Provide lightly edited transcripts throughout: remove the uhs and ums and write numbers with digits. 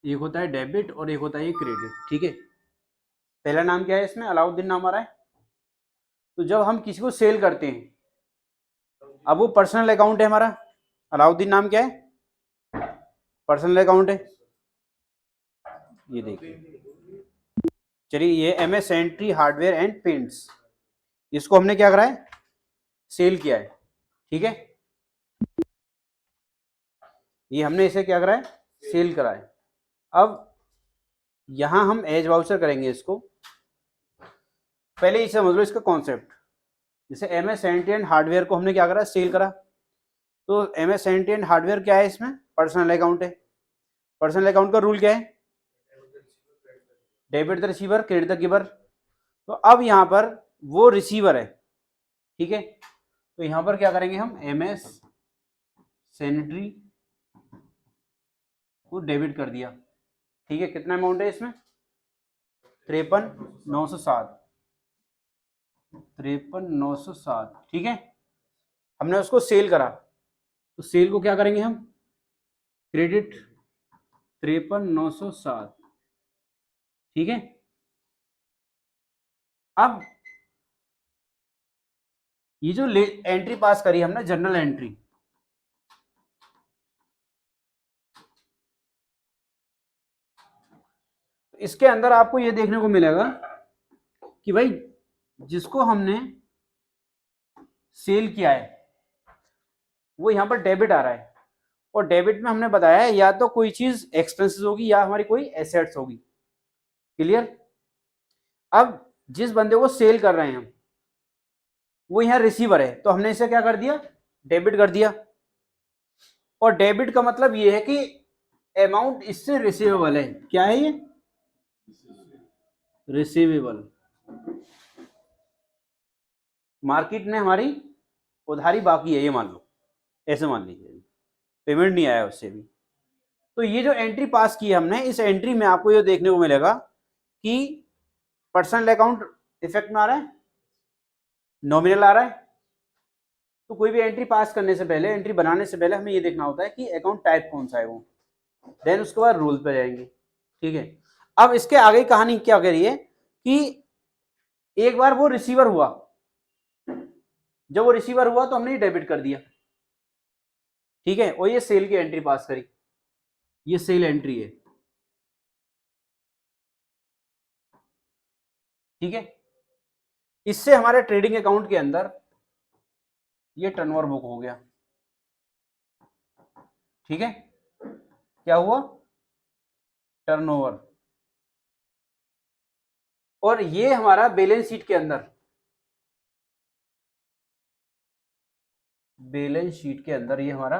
एक होता है डेबिट और एक होता है क्रेडिट, ठीक है। पहला नाम क्या है इसमें, अलाउद्दीन नाम आ रहा है। तो जब हम किसी को सेल करते हैं, अब वो पर्सनल अकाउंट है हमारा, अलाउद्दीन नाम क्या है, पर्सनल अकाउंट है, ये देखिए। चलिए ये MS Sentry hardware and paints, इसको हमने क्या करा है, सेल किया है, ठीक है। ये हमने इसे क्या करा है, सेल करा है। अब यहां हम एज वाउचर करेंगे इसको। पहले ये समझ लो इसका कॉन्सेप्ट। जैसे एमएस सेंट्री एंड हार्डवेयर को हमने क्या करा, सेल करा। तो एमएस सेंट्री एंड हार्डवेयर क्या है, इसमें पर्सनल अकाउंट है। पर्सनल अकाउंट का रूल क्या है, debit the receiver credit the giver. तो अब यहां पर वो रिसीवर है, ठीक है। तो यहां पर क्या करेंगे हम, एमएस सेंट्री को डेबिट कर दिया, ठीक है। कितना अमाउंट है इसमें, 53,907, 53,907, ठीक है। हमने उसको सेल करा, तो सेल को क्या करेंगे हम, क्रेडिट 53,907, ठीक है। अब ये जो एंट्री पास करी हमने, जनरल एंट्री, इसके अंदर आपको ये देखने को मिलेगा कि भाई जिसको हमने सेल किया है वो यहां पर डेबिट आ रहा है। और डेबिट में हमने बताया है या तो कोई चीज एक्सपेंसेस होगी या हमारी कोई एसेट्स होगी, क्लियर। अब जिस बंदे को सेल कर रहे हैं हम, वो यहाँ रिसीवर है, तो हमने इसे क्या कर दिया, डेबिट कर दिया। और डेबिट का मतलब ये है कि अमाउंट इससे रिसीवेबल है, क्या है ये, रिसीवेबल। मार्केट ने हमारी उधारी बाकी है, ये मान लो, ऐसे मान लीजिए, पेमेंट नहीं आया उससे भी। तो ये जो एंट्री पास की है हमने, इस एंट्री में आपको ये देखने को मिलेगा कि पर्सनल अकाउंट इफेक्ट में आ रहा है, नॉमिनल आ रहा है। तो कोई भी एंट्री पास करने से पहले, एंट्री बनाने से पहले हमें ये देखना होता है कि अकाउंट टाइप कौन सा है वो, देन उसके बाद रूल पे जाएंगे, ठीक है। अब इसके आगे कहानी क्या कह रही है कि एक बार वो रिसीवर हुआ, जब वो रिसीवर हुआ तो हमने ये डेबिट कर दिया, ठीक है। और ये सेल की एंट्री पास करी, ये सेल एंट्री है, ठीक है। इससे हमारे ट्रेडिंग अकाउंट के अंदर ये टर्नओवर बुक हो गया, ठीक है। क्या हुआ, टर्नओवर। और ये हमारा बैलेंस शीट के अंदर, बैलेंस शीट के अंदर ये हमारा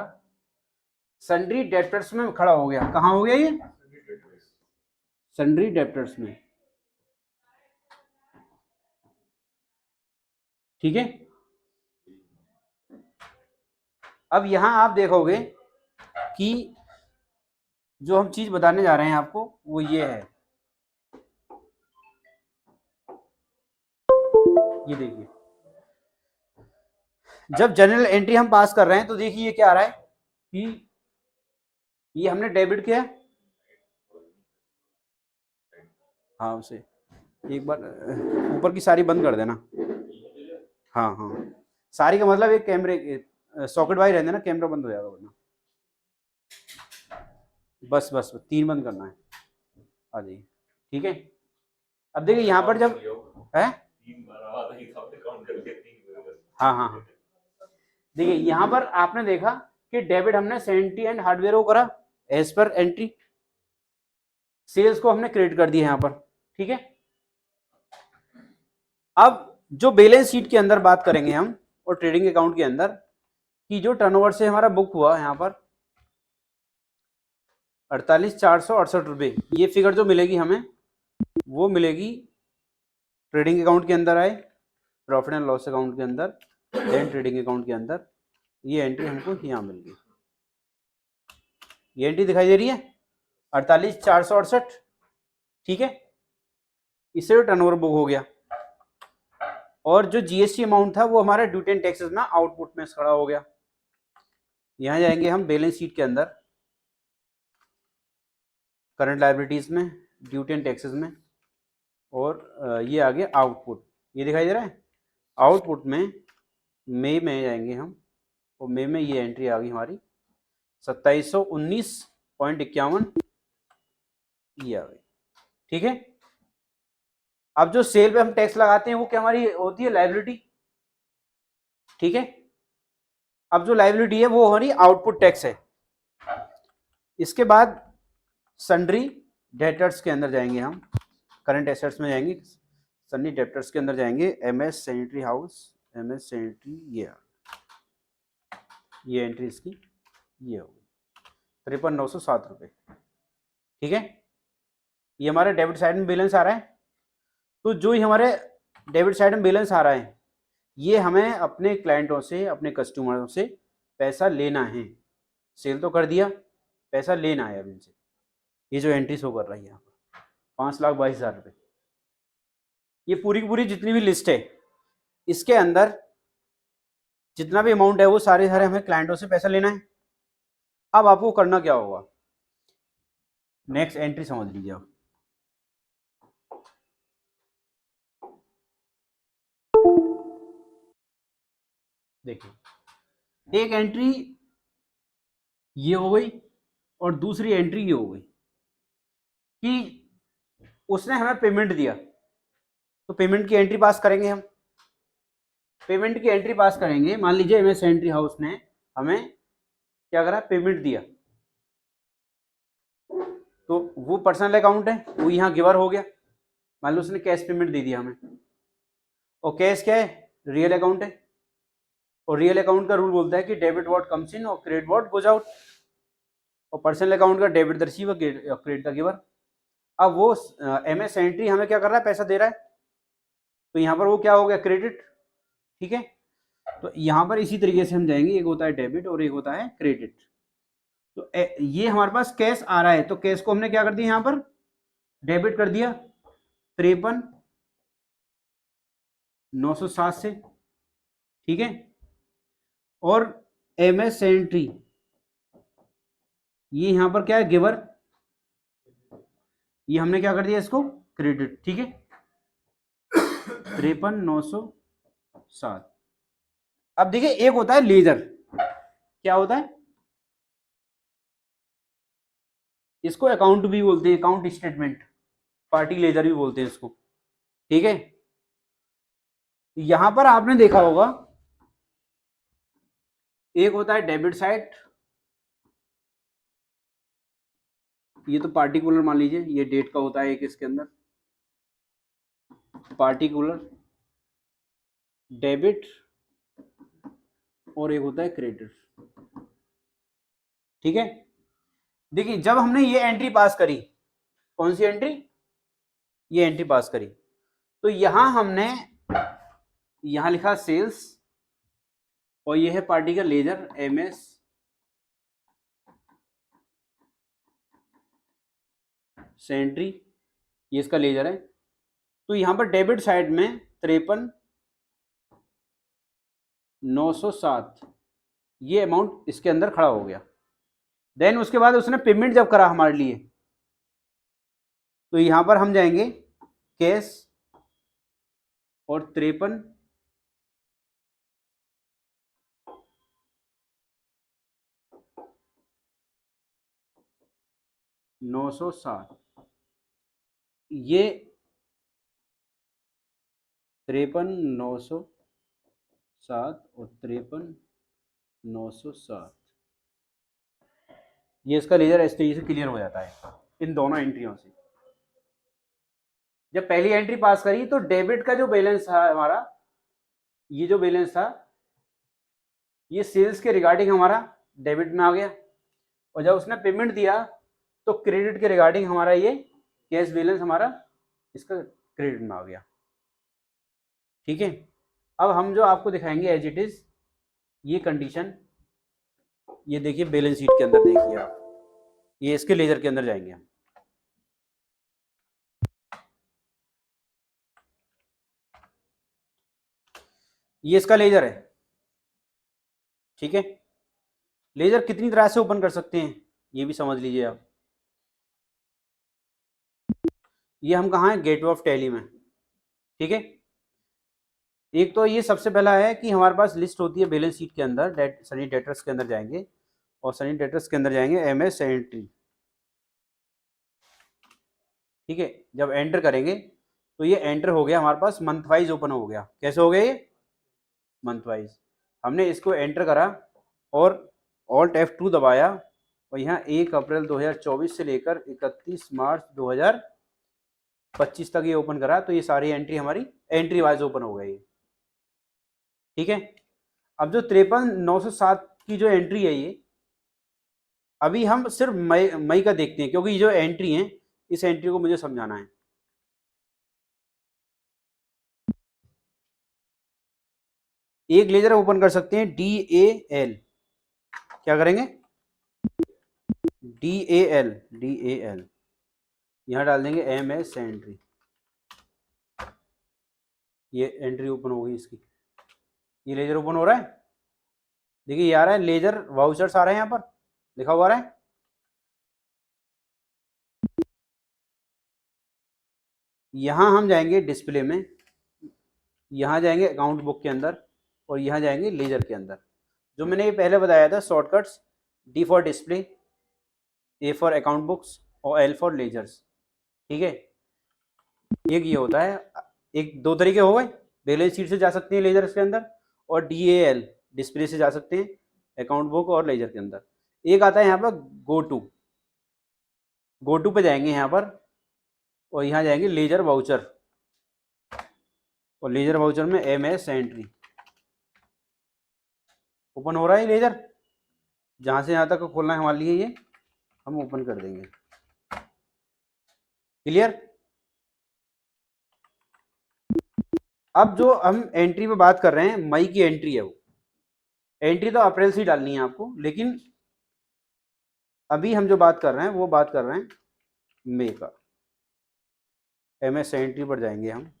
सन्ड्री डेप्टर्स में खड़ा हो गया। कहां हो गया ये, सन्ड्री डेप्टर्स में, ठीक है। अब यहां आप देखोगे कि जो हम चीज बताने जा रहे हैं आपको वो ये है, ये देखिए। जब जनरल एंट्री हम पास कर रहे हैं तो देखिए ये क्या आ रहा है कि ये हमने डेबिट किया, हाँ उसे एक बार ऊपर की सारी बंद कर देना, हाँ हाँ, सारी का मतलब एक कैमरे सॉकेट वाई रहने ना, कैमरा बंद हो जाएगा वरना। बस बस 3 बंद करना है, आ जाइए, ठीक है। अब देखिए यहाँ पर जब है, हाँ हाँ हाँ, देखिए यहाँ पर आपने देखा कि डेबिट हमने सेंट्री एंड हार्डवेयर को करा एज पर एंट्री, सेल्स को हमने क्रेडिट कर दिया यहाँ पर, ठीक है। अब जो बैलेंस शीट के अंदर बात करेंगे हम और ट्रेडिंग अकाउंट के अंदर कि जो टर्नओवर से हमारा बुक हुआ यहाँ पर 48,468 रुपये, ये फिगर जो मिलेगी हमें वो मिलेगी ट्रेडिंग अकाउंट के अंदर आए, प्रॉफिट एंड लॉस अकाउंट के अंदर, देन ट्रेडिंग अकाउंट के अंदर। ये एंट्री हमको यहाँ मिल गई, ये एंट्री दिखाई दे रही है 48,468, ठीक है। इससे टर्नओवर बुक हो गया और जो जीएसटी अमाउंट था वो हमारे ड्यूटी एंड टैक्सेस में आउटपुट में खड़ा हो गया। यहाँ जाएंगे हम बैलेंस शीट के अंदर, करंट लायबिलिटीज़ में, ड्यूटी एंड टैक्सेस में, और ये आगे आउटपुट, ये दिखाई दे रहा है। आउटपुट में मई में जाएंगे हम, और मई में ये एंट्री आ गई हमारी 2719.51, ये आ गई। ठीक है, अब जो सेल पे हम टैक्स लगाते हैं वो क्या हमारी होती है, लायबिलिटी। ठीक है, अब जो लायबिलिटी है वो हमारी आउटपुट टैक्स है। इसके बाद सन्ड्री डेटर्स के अंदर जाएंगे हम, करंट एसेट्स में जाएंगे, सन्नी डेप्टर्स के अंदर जाएंगे, MS sanitary house, MS sanitary, ये एंट्री इसकी ये होगी 53,907 रुपये। ठीक है, ये हमारे डेबिट साइड में बैलेंस आ रहा है। तो जो ही हमारे डेबिट साइड में बैलेंस आ रहा है, ये हमें अपने क्लाइंटों से, अपने कस्टमरों से पैसा लेना है। सेल तो कर दिया, पैसा लेना है अब इनसे। ये जो एंट्री शो कर रही है यहाँ पर 5,22,000 रुपये, ये पूरी की पूरी जितनी भी लिस्ट है, इसके अंदर जितना भी अमाउंट है वो सारे हमें क्लाइंटों से पैसा लेना है। अब आपको करना क्या होगा, नेक्स्ट एंट्री समझ लीजिए आप। देखिए, एक एंट्री ये हो गई और दूसरी एंट्री ये हो गई कि उसने हमें पेमेंट दिया, तो पेमेंट की एंट्री पास करेंगे हम। पेमेंट की एंट्री पास करेंगे, मान लीजिए एमएस सैनिटरी हाउस ने हमें क्या करा, पेमेंट दिया, तो वो पर्सनल अकाउंट है, वो यहाँ गिवर हो गया। मान लो उसने कैश पेमेंट दे दिया हमें, और कैश क्या है, रियल अकाउंट है, और रियल अकाउंट का रूल बोलता है कि डेबिट व्हाट कम्स इन और क्रेडिट व्हाट गोज आउट, और पर्सनल अकाउंट का debit the receiver, credit the giver. अब वो एमएस सैनिटरी हमें क्या कर रहा है, पैसा दे रहा है, तो यहाँ पर वो क्या हो गया, क्रेडिट। ठीक है, तो यहाँ पर इसी तरीके से हम जाएंगे, एक होता है डेबिट और एक होता है क्रेडिट। तो ये हमारे पास कैश आ रहा है, तो कैश को हमने क्या कर दिया, यहाँ पर डेबिट कर दिया 53,907 से। ठीक है, और एमएस सैनिटरी ये यहां पर क्या है, गिवर, ये हमने क्या कर दिया, इसको क्रेडिट। ठीक है, 53,907। अब देखिए, एक होता है लेजर, क्या होता है, इसको अकाउंट भी बोलते हैं, अकाउंट स्टेटमेंट, पार्टी लेजर भी बोलते हैं इसको। ठीक है, यहां पर आपने देखा होगा, एक होता है डेबिट साइड, ये तो पार्टिकुलर मान लीजिए, ये डेट का होता है एक, इसके अंदर पार्टिकुलर डेबिट, और एक होता है क्रेडिट। ठीक है, देखिए जब हमने ये एंट्री पास करी, कौन सी एंट्री, ये एंट्री पास करी, तो यहां हमने यहां लिखा सेल्स, और ये है पार्टी का लेजर, एमएस सैनिटरी, ये इसका लेजर है। तो यहां पर डेबिट साइड में 53,907 ये अमाउंट इसके अंदर खड़ा हो गया। देन उसके बाद उसने पेमेंट जब करा हमारे लिए, तो यहां पर हम जाएंगे कैश, और 53,907, ये 53,907 और 53,907, ये इसका लेजर इस तरीके से क्लियर हो जाता है इन दोनों एंट्रियों से। जब पहली एंट्री पास करी, तो डेबिट का जो बैलेंस था हमारा, ये जो बैलेंस था, ये सेल्स के रिगार्डिंग हमारा डेबिट में आ गया, और जब उसने पेमेंट दिया, तो क्रेडिट के रिगार्डिंग हमारा ये कैश बैलेंस हमारा इसका क्रेडिट में आ गया। ठीक है, अब हम जो आपको दिखाएंगे एज इट इज, ये कंडीशन, ये देखिए बैलेंस शीट के अंदर देखिए आप, ये इसके लेजर के अंदर जाएंगे हम। ये इसका लेजर है। ठीक है, लेजर कितनी तरह से ओपन कर सकते हैं, ये भी समझ लीजिए आप। ये हम कहाँ हैं, गेटवे ऑफ टैली में। ठीक है, एक तो ये सबसे पहला है कि हमारे पास लिस्ट होती है बैलेंस शीट के अंदर, सनी डेटर्स के अंदर जाएंगे और सनी डेटर्स के अंदर जाएंगे MS एंट्री। ठीक है, जब एंटर करेंगे तो ये एंटर हो गया हमारे पास, मंथ वाइज ओपन हो गया। कैसे हो गया ये, मंथ वाइज। हमने इसको एंटर करा और Alt F2 दबाया और यहाँ 1 अप्रैल 2024 से लेकर 31 मार्च 2025 तक ये ओपन करा, तो ये सारी एंट्री हमारी एंट्री वाइज ओपन हो गई। ठीक है, अब जो 53,907 की जो एंट्री है ये, अभी हम सिर्फ मई का देखते हैं, क्योंकि जो एंट्री है इस एंट्री को मुझे समझाना है। एक लेजर ओपन कर सकते हैं DAL, क्या करेंगे, DAL, यहां डाल देंगे MS एंट्री। ये एंट्री ओपन हो गई इसकी, ये लेजर ओपन हो रहा है। देखिए ये आ रहा है, लेजर वाउचर्स आ रहे हैं, यहाँ पर लिखा हुआ आ रहा है। यहाँ हम जाएंगे डिस्प्ले में, यहाँ जाएंगे अकाउंट बुक के अंदर और यहाँ जाएंगे लेजर के अंदर। जो मैंने ये पहले बताया था shortcuts, D for display, A for account books और L फॉर लेजर्स। ठीक है, एक ये होता है, एक दो तरीके हो गए, बैलेंस शीट से जा सकते हैं लेजर्स के अंदर और DAL डिस्प्ले से जा सकते हैं अकाउंट बुक और लेजर के अंदर। एक आता है यहाँ पर गो टू पे जाएंगे यहाँ पर और यहाँ जाएंगे लेजर वाउचर और लेजर वाउचर में MS एंट्री। ओपन हो रहा है लेजर, जहाँ से यहाँ तक खोलना है हमारे लिए, ये हम ओपन कर देंगे। क्लियर। अब जो हम एंट्री पे बात कर रहे हैं, मई की एंट्री है, वो एंट्री तो अप्रैल से ही डालनी है आपको, लेकिन अभी हम जो बात कर रहे हैं वो बात कर रहे हैं मई का। MS एंट्री पर जाएंगे हम,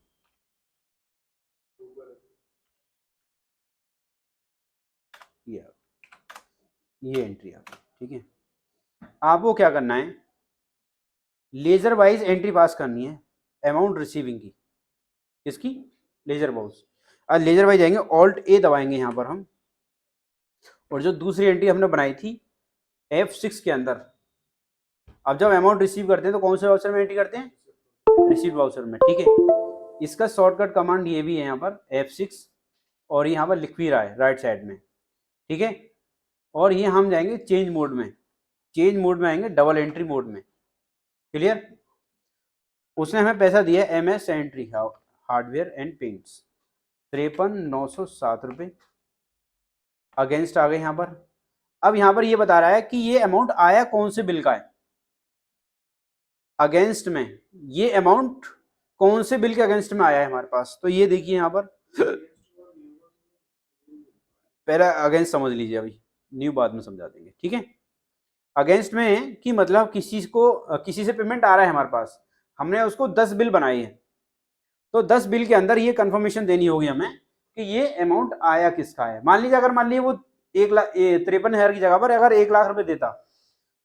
ये एंट्री आ गई। ठीक है, आपको क्या करना है, लेजर वाइज एंट्री पास करनी है अमाउंट रिसीविंग की। किसकी, लेजर वाइज। आज लेजर वाइज जाएंगे, Alt A दबाएंगे यहाँ पर हम, और जो दूसरी एंट्री हमने बनाई थी F6 के अंदर, अब जब अमाउंट रिसीव करते हैं तो कौन से वाउचर में एंट्री करते हैं, रिसीव वाउचर में। ठीक है, इसका शॉर्टकट कमांड ये भी है यहाँ पर F6 और यहाँ पर लिख भी रहा है राइट साइड में। ठीक है, और ये हम जाएंगे चेंज मोड में, चेंज मोड में आएंगे डबल एंट्री मोड में। क्लियर। उसने हमें पैसा दिया है MS entry hardware and paints 53,907 रुपये अगेंस्ट आ गए यहाँ पर। अब यहाँ पर ये बता रहा है कि ये अमाउंट आया कौन से बिल का है, अगेंस्ट में ये अमाउंट कौन से बिल के अगेंस्ट में आया है हमारे पास। तो ये देखिए यहाँ पर, पहला अगेंस्ट समझ लीजिए, अभी न्यू बाद में समझा देंगे। ठीक है, अगेंस्ट में कि मतलब किसी से पेमेंट आ रहा है हमारे पास, हमने उसको 10 बिल बनाए हैं, तो 10 बिल के अंदर ये कंफर्मेशन देनी होगी हमें कि ये अमाउंट आया किसका है। मान लीजिए वो 1,53,000 की जगह पर अगर 1,00,000 रुपए देता,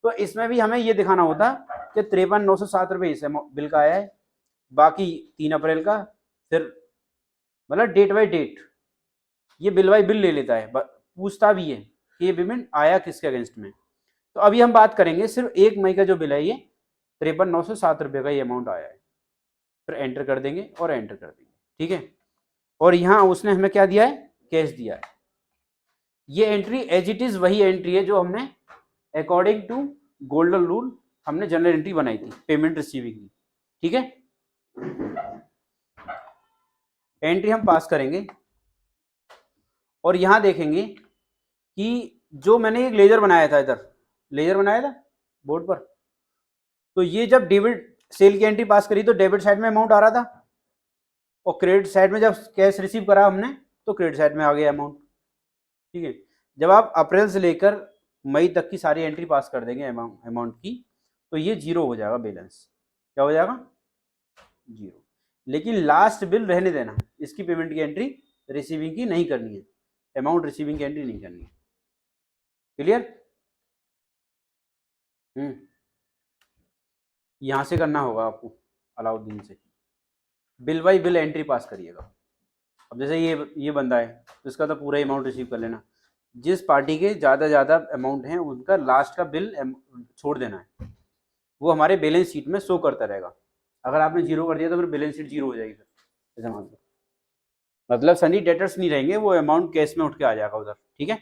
तो इसमें भी हमें ये दिखाना होता कि 53,907 रुपये इस बिल का आया है, बाकी 3 अप्रैल का, फिर मतलब डेट बाई डेट ये बिल बाई बिल ले लेता है, पूछता भी है कि ये पेमेंट आया किसके अगेंस्ट में। तो अभी हम बात करेंगे सिर्फ 1 मई का जो बिल है, ये 53,907 रुपये का ये अमाउंट आया है। फिर एंटर कर देंगे और एंटर कर देंगे। ठीक है, और यहाँ उसने हमें क्या दिया है, कैश दिया है। ये एंट्री एज इट इज वही एंट्री है जो हमने अकॉर्डिंग टू गोल्डन रूल हमने जनरल एंट्री बनाई थी पेमेंट रिसीविंग की। ठीक है, एंट्री हम पास करेंगे और यहां देखेंगे कि जो मैंने एक लेजर बनाया था, इधर लेजर बनाया था बोर्ड पर, तो ये जब डेबिट सेल की एंट्री पास करी तो डेबिट साइड में अमाउंट आ रहा था, और क्रेडिट साइड में जब कैश रिसीव करा हमने तो क्रेडिट साइड में आ गया अमाउंट। ठीक है, जब आप अप्रैल से लेकर मई तक की सारी एंट्री पास कर देंगे अमाउंट की, तो ये 0 हो जाएगा बैलेंस। क्या हो जाएगा, 0। लेकिन लास्ट बिल रहने देना, इसकी पेमेंट की एंट्री रिसीविंग की नहीं करनी है, अमाउंट रिसीविंग की एंट्री नहीं करनी है। क्लियर। यहां से करना होगा आपको। अलाउद्दीन से, बिल बाई बिल एंट्री पास करिएगा। अब जैसे ये बंदा है तो इसका तो पूरा अमाउंट रिसीव कर लेना, जिस पार्टी के ज़्यादा अमाउंट हैं उनका लास्ट का बिल छोड़ देना है, वो हमारे बैलेंस शीट में शो करता रहेगा। अगर आपने जीरो कर दिया तो फिर बैलेंस शीट जीरो हो जाएगी, फिर ऐसा मान लो, मतलब सनी डेटर्स नहीं रहेंगे, वो अमाउंट कैश में उठ के आ जाएगा उधर, ठीक है।